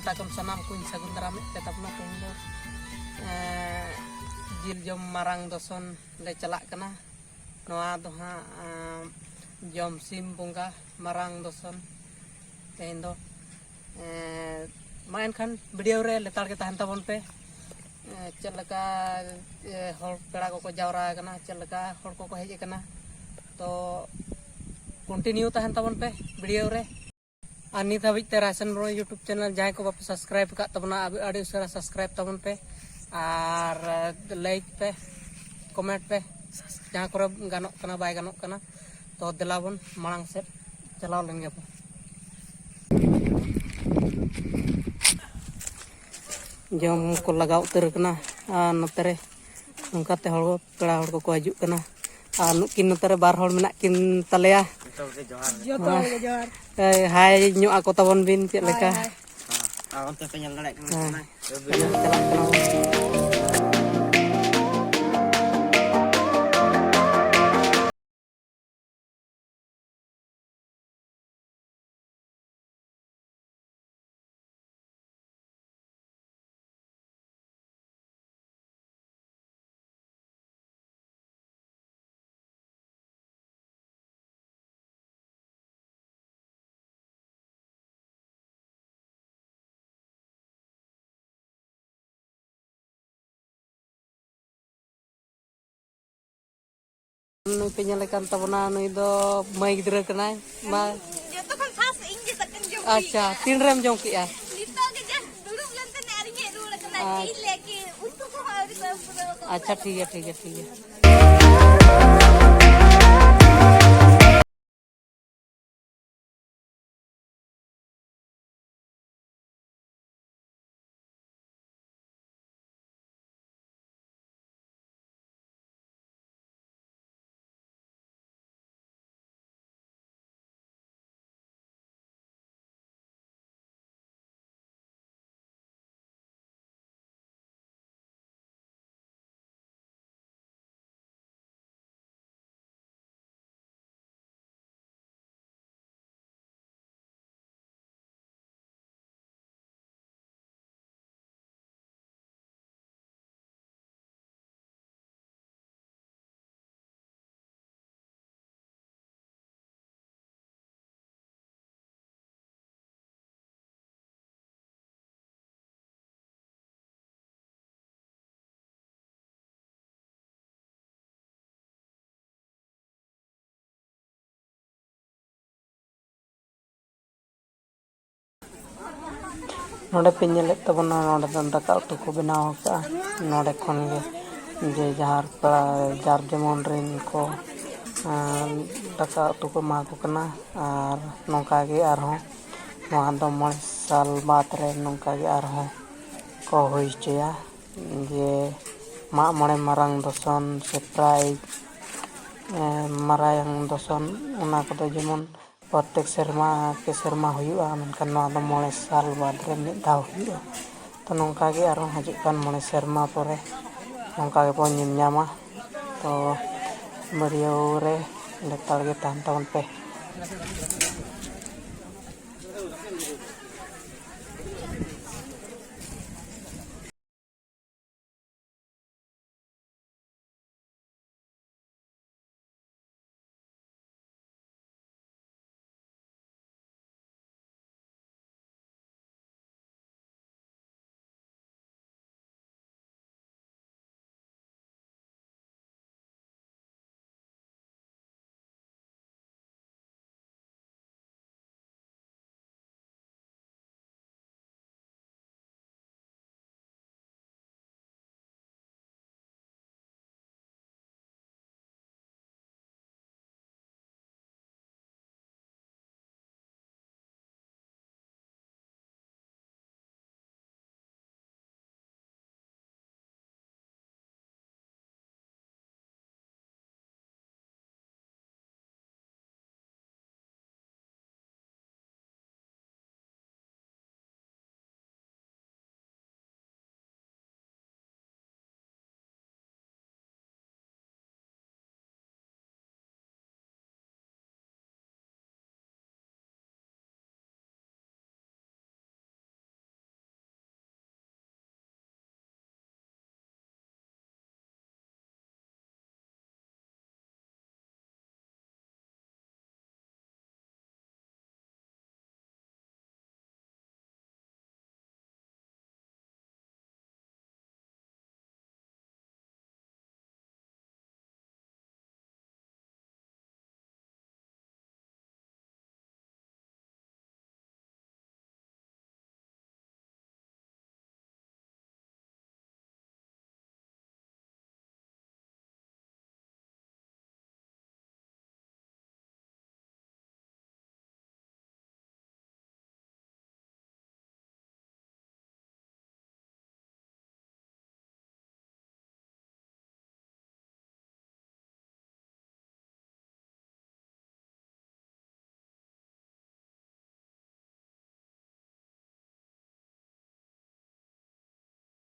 pahata kon sanam kuñ sagun daramit pe tapna teñ do jil jom marang doson le chalak kana noa do ha jom sim bunga marang doson teñ do main kan video re letar ke tahan tabon pe chalaka hol pera ko jawra kana chalaka hol ko hej kana to continue तहन तबन पे video रे और नित हाबी ते ration bro YouTube channel जहां को बापे सब्सक्राइब का तबना आड़ी उसरा सब्सक्राइब तबन पे और लाइक पे कमेंट पे जहां को गानो कना बाय गानो कना तो दिलाबन मांग से चलाव लेंगे अपन जम को लगाव उतर कना नतरे उनकाते हड़ पेड़ा हड़ को हजू कना नुकिन नतरे बार हड़ मेना किन तलेया हाय ᱧᱚᱜ ako tabon bin ᱪᱮᱫ ᱞᱮᱠᱟ ᱚᱱᱛᱮ ᱯᱮ ᱧᱮᱞ ᱫᱟᱲᱮᱭᱟᱜ ᱠᱟᱱᱟ ᱱᱩᱭ ᱯᱮ ᱧᱮᱞ ᱠᱟᱱ ᱛᱟᱵᱚᱱᱟ ᱱᱩᱭ ᱫᱚ ᱢᱟᱹᱭ ᱜᱤᱫᱽᱨᱟᱹ ᱠᱟᱱᱟᱭ ᱢᱟ ᱡᱚᱛᱚ ᱠᱷᱚᱱ ᱯᱷᱟᱥ ᱤᱧ ᱜᱮ ᱫᱟᱠᱟᱧ ᱡᱚᱢ ᱟᱪᱪᱷᱟ ᱛᱤᱱ ᱨᱮᱢ ᱡᱚᱢ ᱠᱮᱜᱼᱟ ᱱᱤᱛᱚᱜ ᱜᱮ ᱡᱟᱥ ᱫᱩᱲᱩᱵ ᱞᱮᱱ ᱛᱮ ᱟᱨᱤᱧ ᱦᱮᱡ ᱨᱩᱣᱟᱹᱲ ᱠᱟᱱᱟ ᱤᱧ ᱞᱮᱠᱤ ᱩᱛᱩ ᱠᱚ ᱟᱹᱣᱨᱤ ᱠᱚ ᱯᱩᱨᱟᱹᱣ ᱠᱚ ᱟᱪᱪᱷᱟ ᱴᱷᱤᱠ ᱜᱮᱭᱟ ᱴᱷᱤᱠ ᱜᱮᱭᱟ ᱴᱷᱤᱠ ᱜᱮᱭᱟ नोडे पे ñelek tabona नोडे दन दका उतु को बनाव का नोडे खन गे जे जहार जार जेमन रेन को दका उतु को मा को कना और नोका गे आरो नोआ दो 9 साल बाद रे नोका गे आरो को होई चया जे मा मणे मारंग दसन से प्राइज मारायang दसन उना को दो जेमन प्रत्येक शर्मा के शर्मा हुआ मेनखान 9 साल बाद रे मिद धाव हुआ तो नौका गे आरो हजु कान 9 शर्मा परे नौका गे बन ᱧᱟᱢᱟ तो ᱵᱟᱹᱨᱭᱟᱹᱣ रे लेतार गे तान तावन पे